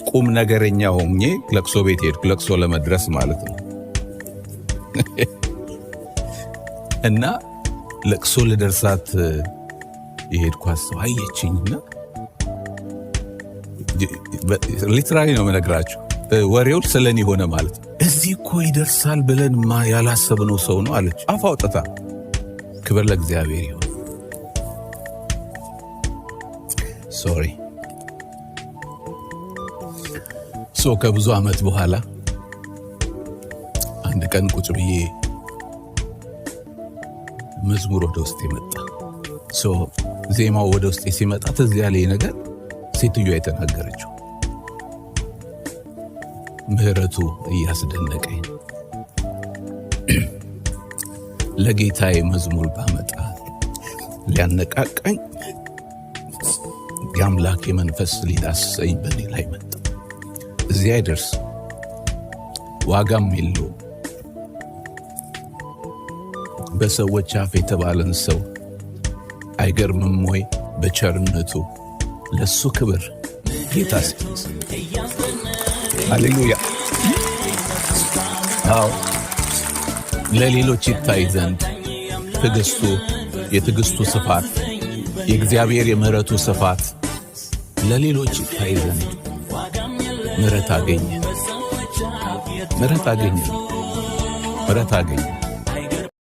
ቁም ነገረኛ ሆኜ ለቅሶ ቤት ሄድኩ፣ ለቅሶ ለመድረስ ማለት ነው። እና ለቅሶ ልደርሳት የሄድኳት ሰው አየችኝና ሊትራሊ ነው የምነግራችሁ፣ ወሬው ስለኔ ሆነ ማለት ነው። እዚህ እኮ ይደርሳል ብለን ያላሰብነው ሰው ነው አለች፣ አፍ አውጥታ። ክብር ለእግዚአብሔር ይሁን። ሶሪ ከብዙ ዓመት በኋላ አንድ ቀን ቁጭ ብዬ መዝሙር ወደ ውስጥ መጣ። ዜማው ወደ ውስጥ ሲመጣ ትዝ ያለኝ ነገር ሴትዮዋ የተናገረችው ምህረቱ እያስደነቀኝ ለጌታዬ መዝሙር ባመጣ ሊያነቃቃኝ የአምላኬ መንፈስ ሊዳስሰኝ በኔ ላይ መጣ። እዚያ አይደርስ ዋጋም የለውም። በሰዎች አፍ የተባለን ሰው አይገርምም ወይ? በቸርነቱ ለሱ ክብር ጌታ ሲነስ ሃሌሉያ። አዎ ለሌሎች ይታይ ዘንድ ትዕግስቱ፣ የትዕግስቱ ስፋት፣ የእግዚአብሔር የምህረቱ ስፋት ለሌሎች ይታይ ዘንድ ምሕረት አገኘ።